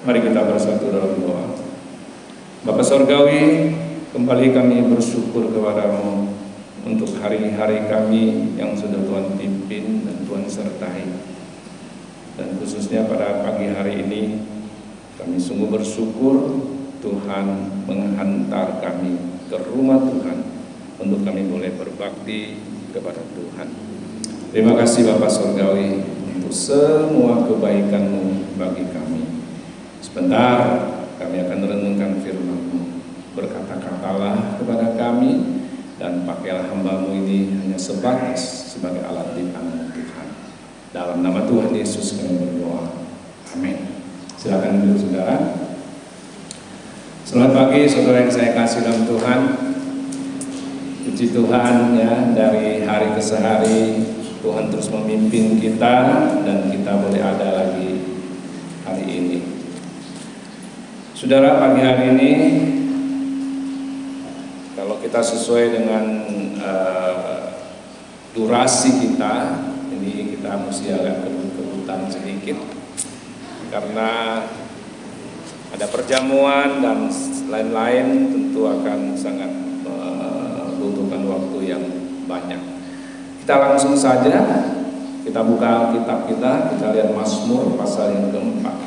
Mari kita bersatu dalam doa. Bapa Surgawi, kembali kami bersyukur kepadamu untuk hari-hari kami yang sudah Tuhan pimpin dan Tuhan sertai. Dan khususnya pada pagi hari ini, kami sungguh bersyukur Tuhan menghantar kami ke rumah Tuhan untuk kami boleh berbakti kepada Tuhan. Terima kasih Bapa Surgawi untuk semua kebaikan-Mu bagi kami. Sebentar kami akan renungkan firman-Mu. Berkata-katalah kepada kami dan pakailah hamba-Mu ini hanya sebatas sebagai alat di tangan Tuhan. Dalam nama Tuhan Yesus kami berdoa. Amin. Silakan duduk saudara. Selamat pagi saudara yang saya kasih dalam Tuhan. Puji Tuhan ya, dari hari ke hari Tuhan terus memimpin kita dan kita boleh ada lagi hari ini. Saudara, pagi hari ini kalau kita sesuai dengan durasi kita, ini kita mesti agak kebutuhan sedikit karena ada perjamuan dan lain-lain, tentu akan sangat membutuhkan waktu yang banyak. Kita langsung saja, kita buka kitab kita lihat Mazmur pasal yang keempat.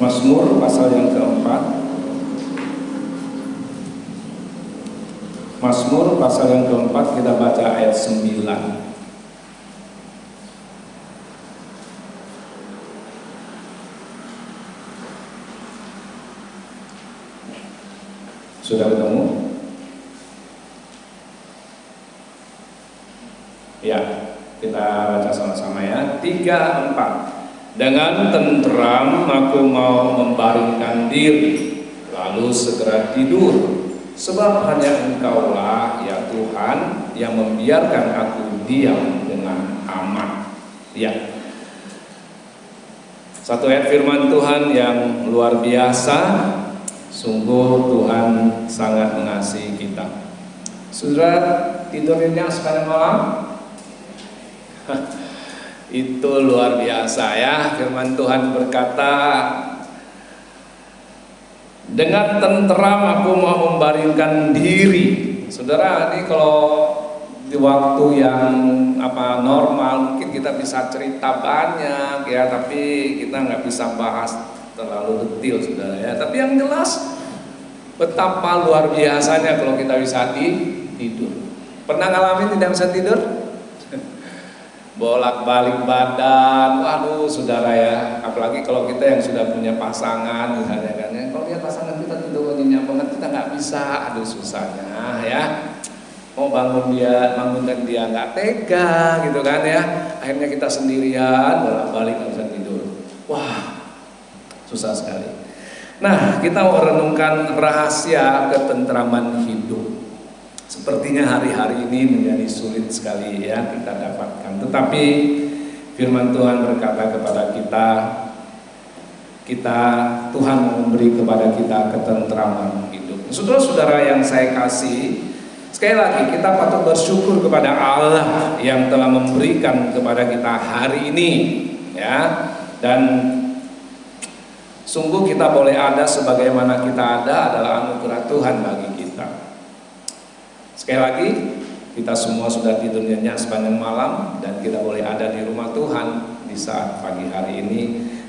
Mazmur pasal yang keempat. Mazmur pasal yang keempat, kita baca ayat 9. Sudah ketemu? Ya, kita baca sama-sama ya. 3, 4. Dengan tentram aku mau membaringkan diri, lalu segera tidur. Sebab hanya Engkaulah ya Tuhan yang membiarkan aku diam dengan aman. Ya. Satu ayat firman Tuhan yang luar biasa. Sungguh Tuhan sangat mengasihi kita. Sudah tidurnya sekarang malam? Itu luar biasa ya. Firman Tuhan berkata, dengan tenteram aku mau membaringkan diri. Saudara, ini kalau di waktu yang normal mungkin kita bisa cerita banyak ya, tapi kita nggak bisa bahas terlalu detail saudara ya. Tapi yang jelas betapa luar biasanya kalau kita bisa tidur. Pernah ngalamin tidak bisa tidur? Bolak-balik badan, waduh saudara ya. Apalagi kalau kita yang sudah punya pasangan misalnya kan ya. Kalau lihat pasangan kita tidur nyenyak banget, kita nggak bisa, aduh susahnya ya. Mau bangunkan dia nggak tega gitu kan ya. Akhirnya kita sendirian bolak-balik nggak bisa tidur. Wah, susah sekali. Nah, kita mau renungkan rahasia ketentraman hidup. Sepertinya hari-hari ini menjadi sulit sekali ya kita dapatkan. Tetapi firman Tuhan berkata kepada kita Tuhan memberi kepada kita ketentraman hidup. Saudara-saudara yang saya kasih, sekali lagi kita patut bersyukur kepada Allah yang telah memberikan kepada kita hari ini ya. Dan sungguh kita boleh ada sebagaimana kita ada adalah anugerah Tuhan bagi kita. Sekali lagi, kita semua sudah tidur nyenyak sepanjang malam dan kita boleh ada di rumah Tuhan di saat pagi hari ini.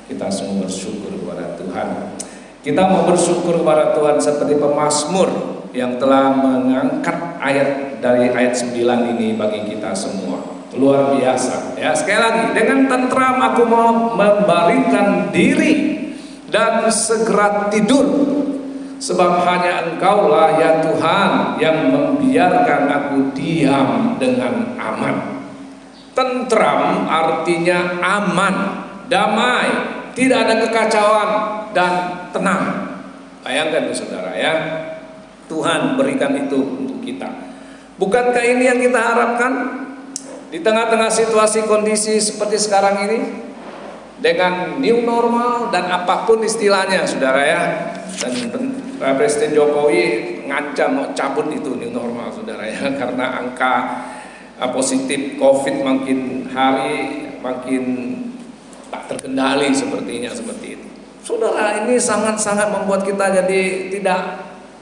Kita semua bersyukur kepada Tuhan. Kita mau bersyukur kepada Tuhan seperti pemazmur yang telah mengangkat ayat dari ayat 9 ini bagi kita semua. Luar biasa ya. Sekali lagi, dengan tentram aku mau membaringkan diri dan segera tidur. Sebab hanya Engkaulah ya Tuhan yang membiarkan aku diam dengan aman. Tentram artinya aman, damai, tidak ada kekacauan dan tenang. Bayangkan saudara ya, Tuhan berikan itu untuk kita. Bukankah ini yang kita harapkan? Di tengah-tengah situasi kondisi seperti sekarang ini, dengan new normal dan apapun istilahnya saudara ya, dan Presiden Jokowi ngancam mau cabut itu new normal, saudara ya, karena angka positif COVID makin hari makin tak terkendali sepertinya seperti itu. Saudara, ini sangat-sangat membuat kita jadi tidak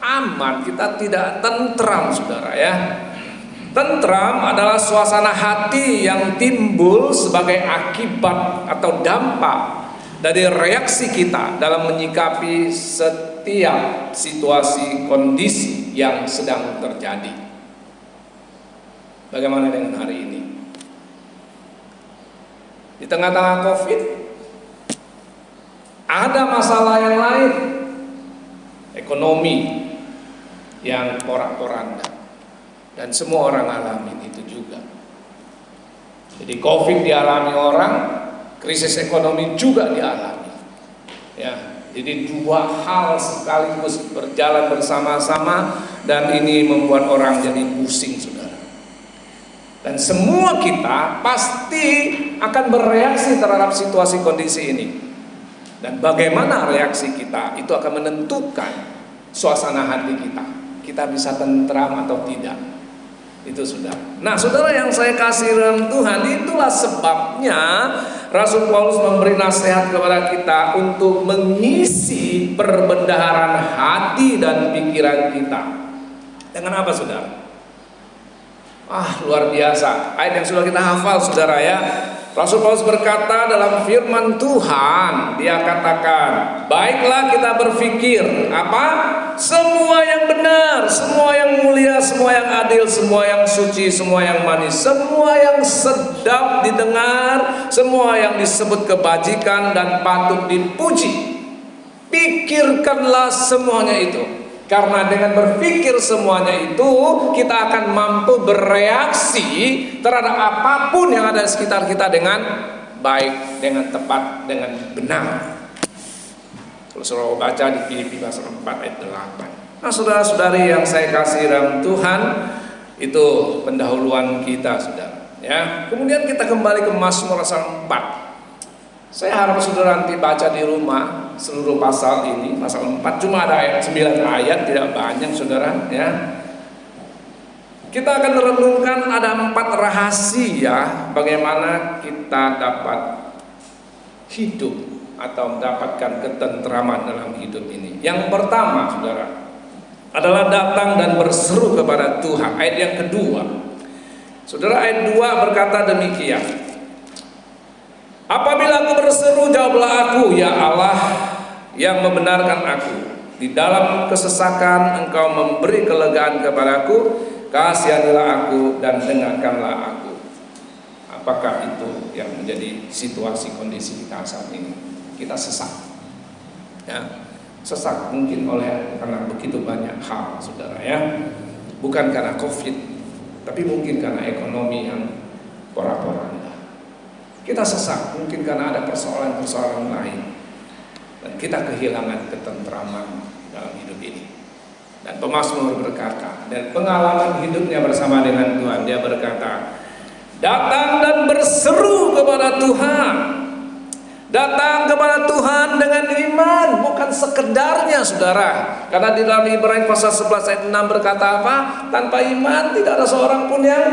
aman, kita tidak tentram, saudara ya. Tentram adalah suasana hati yang timbul sebagai akibat atau dampak dari reaksi kita dalam menyikapi setiap situasi kondisi yang sedang terjadi. Bagaimana dengan hari ini? Di tengah-tengah COVID, ada masalah yang lain, ekonomi yang porak-poranda, dan semua orang alami itu juga. Jadi COVID dialami orang, krisis ekonomi juga dialami. Ya, jadi dua hal sekaligus berjalan bersama-sama, dan ini membuat orang jadi pusing, saudara. Dan semua kita pasti akan bereaksi terhadap situasi kondisi ini. Dan bagaimana reaksi kita itu akan menentukan suasana hati kita. Kita bisa tentram atau tidak. Itu sudah. Nah, saudara yang saya kasih dalam Tuhan, itulah sebabnya Rasul Paulus memberi nasihat kepada kita untuk mengisi perbendaharaan hati dan pikiran kita. Dengan apa, saudara? Luar biasa. Ayat yang sudah kita hafal, saudara ya. Rasul Paulus berkata dalam firman Tuhan, dia katakan, baiklah kita berpikir apa? Semua yang benar, semua yang mulia, semua yang adil, semua yang suci, semua yang manis, semua yang sedap didengar, semua yang disebut kebajikan dan patut dipuji. Pikirkanlah semuanya itu. Karena dengan berpikir semuanya itu, kita akan mampu bereaksi terhadap apapun yang ada di sekitar kita dengan baik, dengan tepat, dengan benar. Kalau saudara baca di Filipi pasal 4 ayat 8. Nah, saudara-saudari yang saya kasih dalam Tuhan, itu pendahuluan kita, saudara. Ya, kemudian kita kembali ke Mazmur pasal 4. Saya harap saudara nanti baca di rumah seluruh pasal ini, pasal 4, cuma ada 9 ayat, tidak banyak, saudara ya. Kita akan merenungkan ada 4 rahasia bagaimana kita dapat hidup atau mendapatkan ketentraman dalam hidup ini. Yang pertama, saudara, adalah datang dan berseru kepada Tuhan. Ayat yang kedua, saudara, ayat 2 berkata demikian, apabila aku berseru, jawablah aku, ya Allah yang membenarkan aku. Di dalam kesesakan Engkau memberi kelegaan kepadaku. Kasihanilah aku dan dengarkanlah aku. Apakah itu yang menjadi situasi kondisi kita saat ini? Kita sesak, ya, sesak mungkin karena begitu banyak hal, saudara ya. Bukan karena COVID, tapi mungkin karena ekonomi yang porak-poranda. Kita sesak mungkin karena ada persoalan-persoalan lain, dan kita kehilangan ketentraman dalam hidup ini. Dan pemazmur berkata, dan pengalaman hidupnya bersama dengan Tuhan, dia berkata, datang dan berseru kepada Tuhan. Datang kepada Tuhan dengan iman, bukan sekedarnya, saudara. Karena di dalam Ibrani pasal 11 ayat 6 berkata apa? Tanpa iman tidak ada seorang pun yang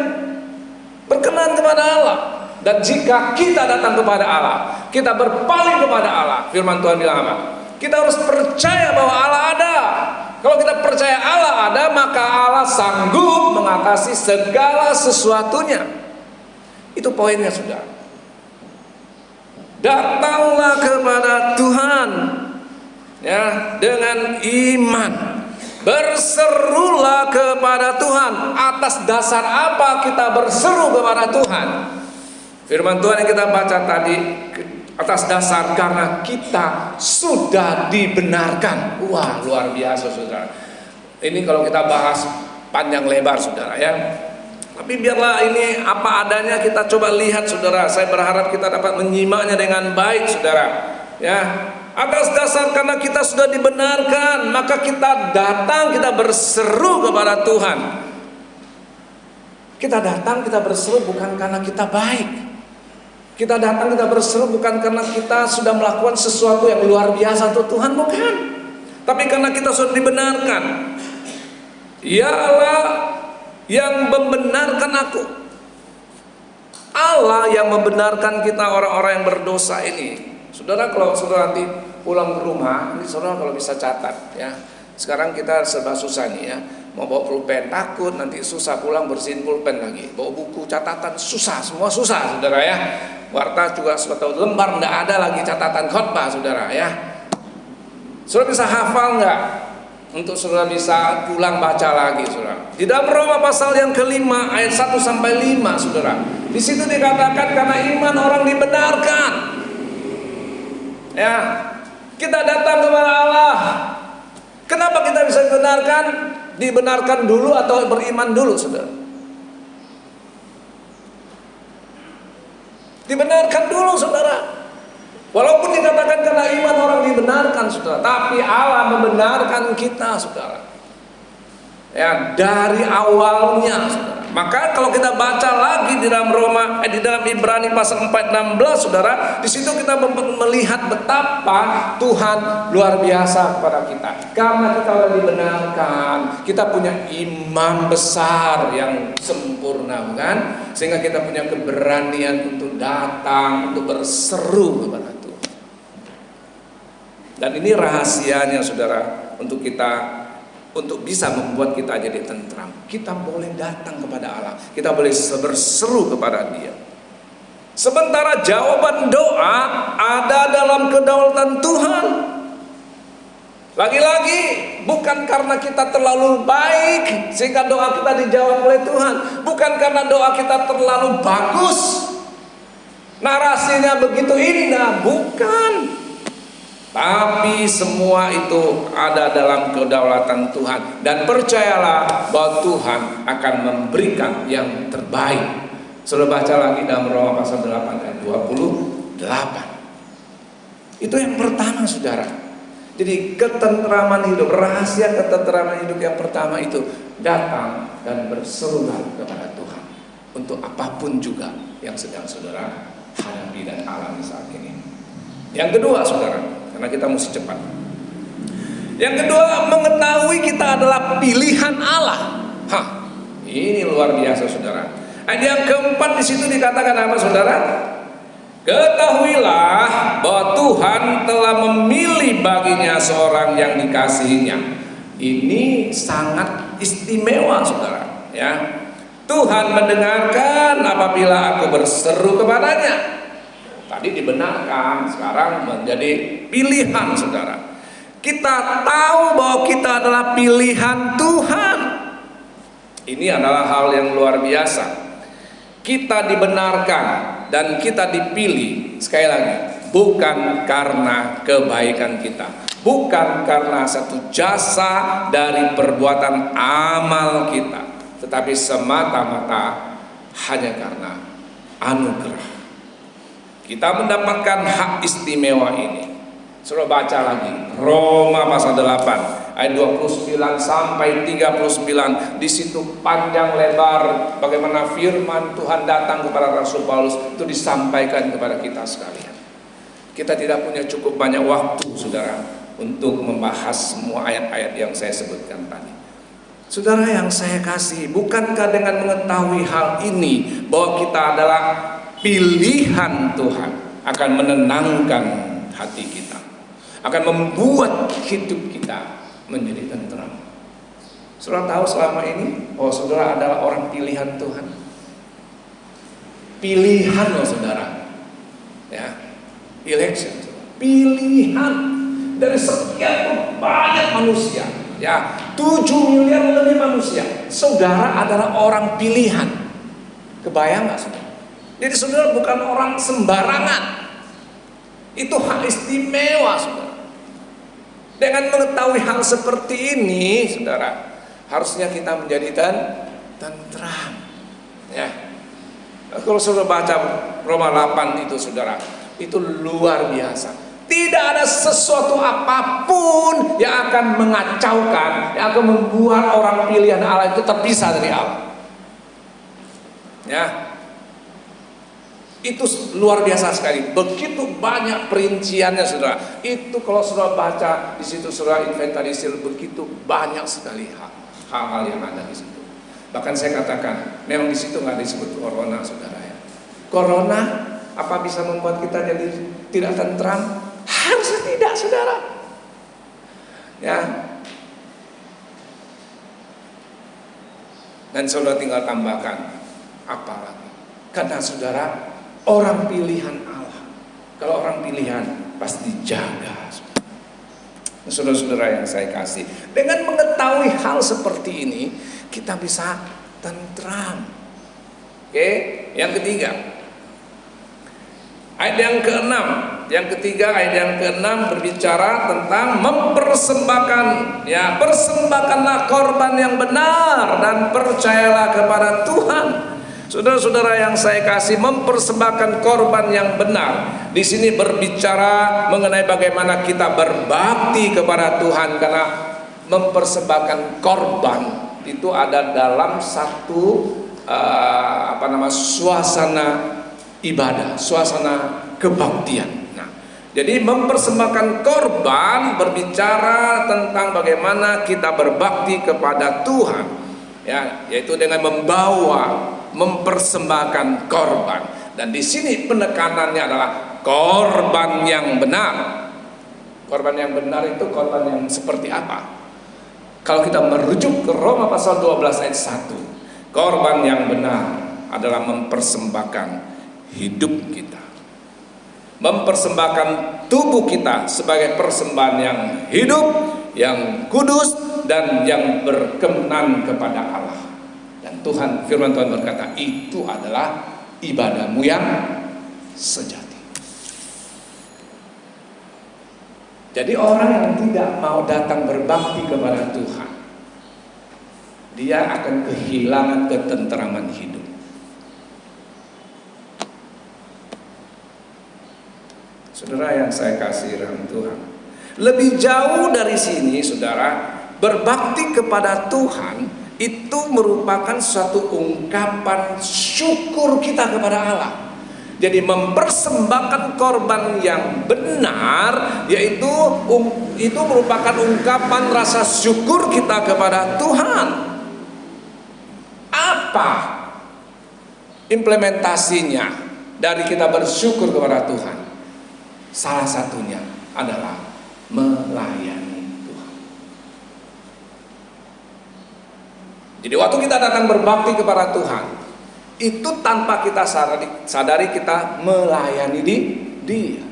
berkenan kepada Allah. Dan jika kita datang kepada Allah, kita berpaling kepada Allah, firman Tuhan bilang apa? Kita harus percaya bahwa Allah ada. Kalau kita percaya Allah ada, maka Allah sanggup mengatasi segala sesuatunya. Itu poinnya, sudah. Datanglah kepada Tuhan, ya, dengan iman. Berserulah kepada Tuhan. Atas dasar apa kita berseru kepada Tuhan? Firman Tuhan yang kita baca tadi, atas dasar karena kita sudah dibenarkan. Wah, luar biasa, saudara. Ini kalau kita bahas panjang lebar, saudara ya. Tapi biarlah ini apa adanya, kita coba lihat, saudara. Saya berharap kita dapat menyimaknya dengan baik, saudara ya. Atas dasar karena kita sudah dibenarkan, maka kita datang, kita berseru kepada Tuhan. Kita datang, kita berseru bukan karena kita baik. Kita datang, kita berseru bukan karena kita sudah melakukan sesuatu yang luar biasa untuk Tuhan, bukan. tapi karena kita sudah dibenarkan. Ya Allah yang membenarkan aku. Allah yang membenarkan kita orang-orang yang berdosa ini. Saudara, kalau saudara nanti pulang ke rumah, ini saudara kalau bisa catat ya. Sekarang kita serba susah nih ya. Mau bawa pulpen takut nanti susah, pulang bersihin pulpen lagi. Bawa buku catatan susah, semua susah saudara ya. Warta juga suatu lembar enggak ada lagi catatan khotbah saudara ya. Saudara bisa hafal enggak? Untuk saudara bisa pulang baca lagi saudara. Di dalam Roma pasal yang kelima ayat 1 sampai 5 saudara. Di situ dikatakan karena iman orang dibenarkan. Ya, kita datang kepada Allah. Kenapa kita bisa dibenarkan? Dibenarkan dulu atau beriman dulu saudara? Dibenarkan dulu saudara. Walaupun dikatakan karena iman orang dibenarkan saudara, tapi Allah membenarkan kita saudara. Ya, dari awalnya saudara. Maka kalau kita baca lagi di dalam di dalam Ibrani pasal 4:16 saudara, di situ kita melihat betapa Tuhan luar biasa kepada kita. Karena kita sudah dibenarkan, kita punya imam besar yang sempurna kan? Sehingga kita punya keberanian untuk datang, untuk berseru kepada Tuhan. Dan ini rahasianya saudara, untuk kita, untuk bisa membuat kita jadi tentram. Kita boleh datang kepada Allah, kita boleh berseru kepada Dia. Sementara jawaban doa ada dalam kedaulatan Tuhan. Lagi-lagi bukan karena kita terlalu baik sehingga doa kita dijawab oleh Tuhan, bukan karena doa kita terlalu bagus, narasinya begitu indah, bukan. Tapi semua itu ada dalam kedaulatan Tuhan. Dan percayalah bahwa Tuhan akan memberikan yang terbaik. Sudah baca lagi dalam Roma pasal 8 ayat 28. Itu yang pertama saudara. Jadi ketentraman hidup, rahasia ketentraman hidup yang pertama itu datang dan berserulah kepada Tuhan. Untuk apapun juga yang sedang saudara hadapi dan alami saat ini. Yang kedua saudara, karena kita mesti cepat. Yang kedua, mengetahui kita adalah pilihan Allah. Ini luar biasa saudara. Ayat yang keempat di situ dikatakan apa saudara? Ketahuilah bahwa Tuhan telah memilih baginya seorang yang dikasihinya. Ini sangat istimewa saudara. Ya, Tuhan mendengarkan apabila aku berseru kepadanya. Tadi dibenarkan, sekarang menjadi pilihan saudara. Kita tahu bahwa kita adalah pilihan Tuhan. Ini adalah hal yang luar biasa. Kita dibenarkan dan kita dipilih, sekali lagi, bukan karena kebaikan kita, bukan karena satu jasa dari perbuatan amal kita, tetapi semata-mata hanya karena anugerah. Kita mendapatkan hak istimewa ini. Suruh baca lagi Roma pasal 8 ayat 29 sampai 39. Di situ panjang lebar bagaimana firman Tuhan datang kepada Rasul Paulus itu disampaikan kepada kita sekalian. Kita tidak punya cukup banyak waktu saudara untuk membahas semua ayat-ayat yang saya sebutkan tadi. Saudara yang saya kasih, bukankah dengan mengetahui hal ini bahwa kita adalah pilihan Tuhan akan menenangkan hati kita, akan membuat hidup kita menjadi tentram. Saudara tahu selama ini bahwa saudara adalah orang pilihan Tuhan. Pilihan loh saudara. Ya, election, pilihan dari sekian banyak manusia. Ya, 7 miliar lebih manusia. Saudara adalah orang pilihan. Kebayang nggak saudara? Jadi saudara bukan orang sembarangan. Itu hak istimewa saudara. Dengan mengetahui hal seperti ini saudara, harusnya kita menjadi tentram. Ya. Kalau saudara baca Roma 8 itu saudara, itu luar biasa. Tidak ada sesuatu apapun yang akan mengacaukan, yang akan membuat orang pilihan Allah itu terpisah dari Allah. Ya. Itu luar biasa sekali. Begitu banyak perinciannya, saudara. Itu kalau saudara baca di situ, saudara inventarisir, begitu banyak sekali hal-hal yang ada di situ. Bahkan saya katakan, memang di situ nggak disebut corona, saudara ya. Corona apa bisa membuat kita jadi tidak tentram? Harusnya tidak, saudara. Ya. Dan saudara tinggal tambahkan apa lagi? Karena saudara orang pilihan Allah. Kalau orang pilihan pasti jaga. Saudara-saudara yang saya kasih, dengan mengetahui hal seperti ini, kita bisa tentram. Oke, yang ketiga, ayat yang keenam, yang ketiga ayat yang keenam berbicara tentang mempersembahkan, ya, persembahkanlah korban yang benar dan percayalah kepada Tuhan. Saudara-saudara yang saya kasih, mempersembahkan korban yang benar. Di sini berbicara mengenai bagaimana kita berbakti kepada Tuhan, karena mempersembahkan korban itu ada dalam satu suasana ibadah, suasana kebaktian. Nah, jadi mempersembahkan korban berbicara tentang bagaimana kita berbakti kepada Tuhan, ya, yaitu dengan mempersembahkan korban. Dan di sini penekanannya adalah korban yang benar. Korban yang benar itu korban yang seperti apa? Kalau kita merujuk ke Roma pasal 12 ayat 1, korban yang benar adalah mempersembahkan hidup kita, mempersembahkan tubuh kita sebagai persembahan yang hidup, yang kudus, dan yang berkenan kepada Allah. Dan Tuhan, firman Tuhan berkata, itu adalah ibadahmu yang sejati. Jadi orang yang tidak mau datang berbakti kepada Tuhan, dia akan kehilangan ketenteraman hidup. Saudara yang saya kasih dalam Tuhan, lebih jauh dari sini, saudara, berbakti kepada Tuhan itu merupakan suatu ungkapan syukur kita kepada Allah. Jadi mempersembahkan korban yang benar, yaitu itu merupakan ungkapan rasa syukur kita kepada Tuhan. Apa implementasinya dari kita bersyukur kepada Tuhan? Salah satunya adalah melayani Tuhan. Jadi waktu kita datang berbakti kepada Tuhan, itu tanpa kita sadari kita melayani Dia.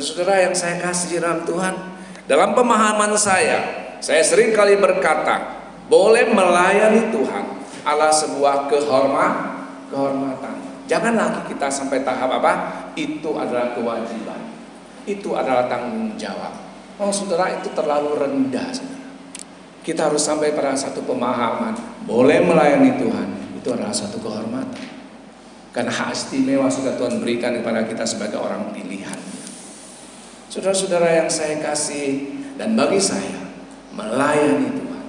Saudara yang saya kasih dalam Tuhan, dalam pemahaman saya sering kali berkata, boleh melayani Tuhan adalah sebuah kehormatan. Jangan lagi kita sampai tahap apa? Itu adalah kewajiban, itu adalah tanggung jawab. Oh saudara, itu terlalu rendah, saudara. Kita harus sampai pada satu pemahaman, boleh melayani Tuhan itu adalah satu kehormatan, karena hak istimewa sudah Tuhan berikan kepada kita sebagai orang pilihan. Saudara-saudara yang saya kasih, dan bagi saya melayani Tuhan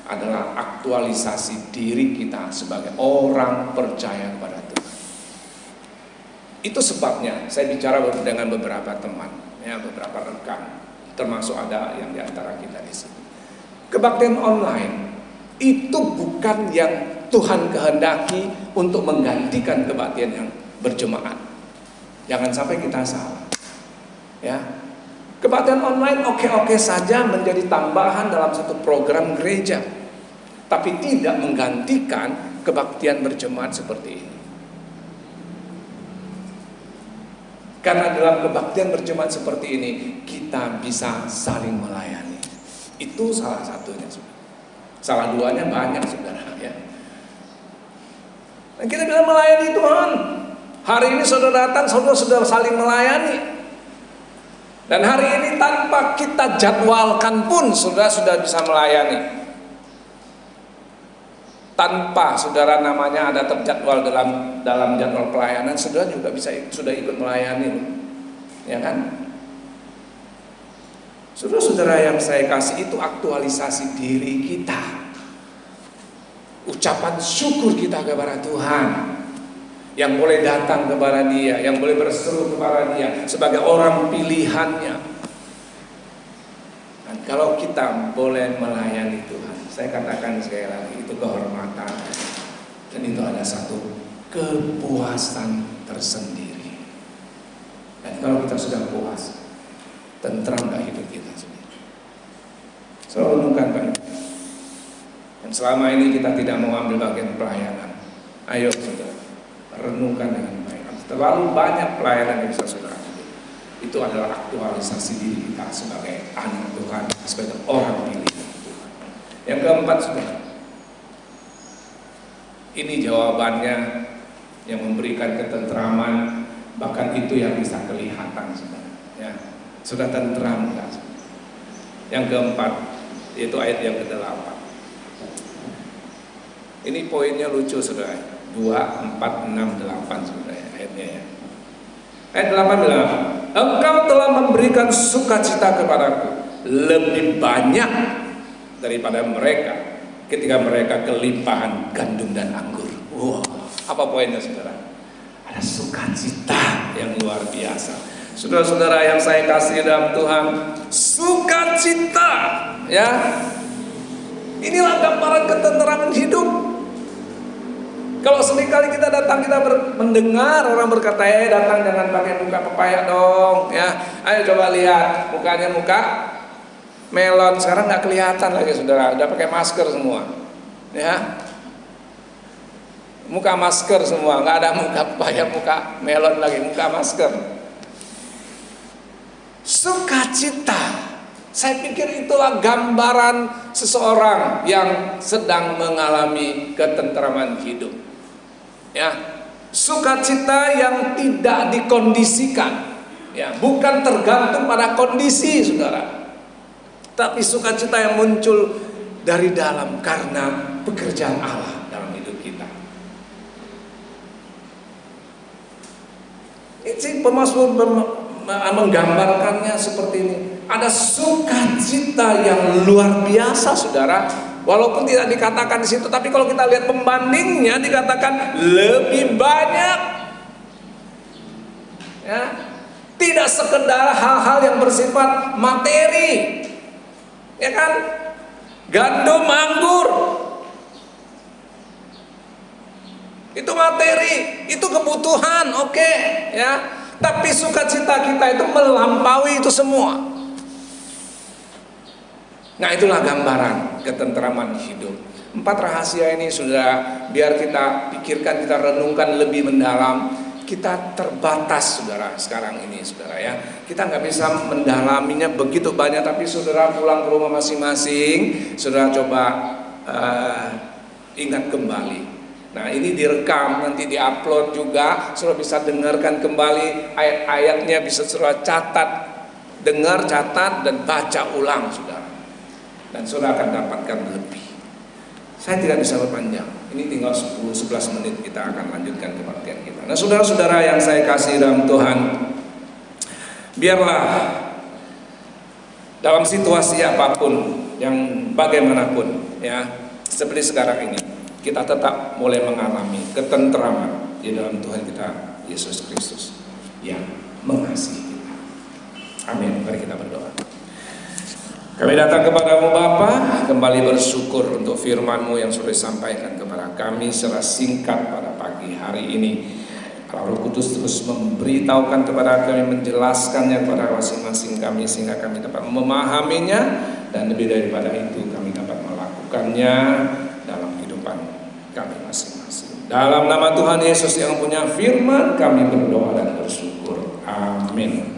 adalah aktualisasi diri kita sebagai orang percaya kepada Tuhan. Itu sebabnya saya bicara dengan beberapa teman, ya, beberapa rekan, termasuk ada yang diantara kita di sini. Kebaktian online itu bukan yang Tuhan kehendaki untuk menggantikan kebaktian yang berjemaat. Jangan sampai kita salah. Ya, kebaktian online oke-oke saja menjadi tambahan dalam satu program gereja, tapi tidak menggantikan kebaktian berjemaat seperti ini. Karena dalam kebaktian berjemaat seperti ini kita bisa saling melayani. Itu salah satunya, saudara. Salah duanya banyak, saudara, ya. Dan kita bisa melayani Tuhan. Hari ini saudara datang, saudara sudah saling melayani. Dan hari ini tanpa kita jadwalkan pun saudara sudah bisa melayani. Tanpa saudara namanya ada terjadwal dalam jadwal pelayanan, saudara juga sudah ikut melayani, ya kan? Saudara-saudara yang saya kasih, itu aktualisasi diri kita. ucapan syukur kita kepada Tuhan, yang boleh datang kepada Dia, yang boleh berseru kepada Dia sebagai orang pilihannya. Dan kalau kita boleh melayani Tuhan, saya katakan sekali lagi, itu kehormatan, dan itu ada satu kepuasan tersendiri. Dan kalau kita sudah puas, tentramlah hidup kita sendiri. Selalu renungkan baik. Dan selama ini kita tidak mau ambil bagian pelayanan. Ayo saudara, renungkan dengan baik. Terlalu banyak pelayanan yang bisa saudara ambil. Itu adalah aktualisasi diri kita sebagai anak Tuhan, sebagai orang pilihan Tuhan. Yang keempat, saudara, ini jawabannya yang memberikan ketentraman, bahkan itu yang bisa kelihatan, saudara. Ya, sudah tentram enggak? Yang keempat, yaitu ayat yang ke-8. Ini poinnya lucu, saudara. 2, 4, 6, 8, saudara, ayatnya ya. Ayat 8 bilang, engkau telah memberikan sukacita kepadaku lebih banyak daripada mereka ketika mereka kelimpahan gandum dan anggur. Wow, apa poinnya, saudara? Ada sukacita yang luar biasa. Saudara-saudara yang saya kasih dalam Tuhan, sukacita, ya. Inilah gambaran ketenteraman hidup. Kalau seringkali kita datang, kita mendengar orang berkata, datang jangan pakai muka pepaya dong, ya. Ayo coba lihat mukanya, muka melon. Sekarang nggak kelihatan lagi, saudara. Udah pakai masker semua, ya. Muka masker semua, nggak ada muka pepaya, muka melon lagi, muka masker. Sukacita. Saya pikir itulah gambaran seseorang yang sedang mengalami ketenteraman hidup. Ya, sukacita yang tidak dikondisikan, ya, bukan tergantung pada kondisi, saudara. Tapi sukacita yang muncul dari dalam karena pekerjaan Allah dalam hidup kita. Ini pemazmur menggambarkannya seperti ini. Ada sukacita yang luar biasa, saudara. Walaupun tidak dikatakan di situ, tapi kalau kita lihat pembandingnya dikatakan lebih banyak. Ya, tidak sekedar hal-hal yang bersifat materi, ya kan? Gandum, anggur, itu materi, itu kebutuhan, oke, ya. Tapi sukacita kita itu melampaui itu semua. Nah, itulah gambaran ketenteraman hidup. 4 rahasia ini sudah biar kita pikirkan, kita renungkan lebih mendalam. Kita terbatas, saudara, sekarang ini, saudara, ya. Kita nggak bisa mendalaminya begitu banyak. Tapi saudara pulang ke rumah masing-masing, saudara coba ingat kembali. Nah, ini direkam, nanti diupload juga. Saudara bisa dengarkan kembali ayat-ayatnya, bisa saudara catat, dengar, catat, dan baca ulang, saudara. Dan saudara akan dapatkan lebih. Saya tidak bisa berpanjang. Ini tinggal 10-11 menit kita akan lanjutkan kebaktian kita. Nah, saudara-saudara yang saya kasih dalam Tuhan, biarlah dalam situasi apapun, yang bagaimanapun, ya, seperti sekarang ini, kita tetap mulai mengalami ketenteraman di dalam Tuhan kita Yesus Kristus yang mengasihi kita. Amin. Mari kita berdoa. Kami datang kepadamu Bapa, kembali bersyukur untuk firman-Mu yang sudah disampaikan kepada kami secara singkat pada pagi hari ini. Roh Kudus terus memberitahukan kepada kami, menjelaskannya kepada masing-masing kami, sehingga kami dapat memahaminya, dan lebih daripada itu kami dapat melakukannya dalam kehidupan kami masing-masing. Dalam nama Tuhan Yesus yang punya firman, kami berdoa dan bersyukur. Amin.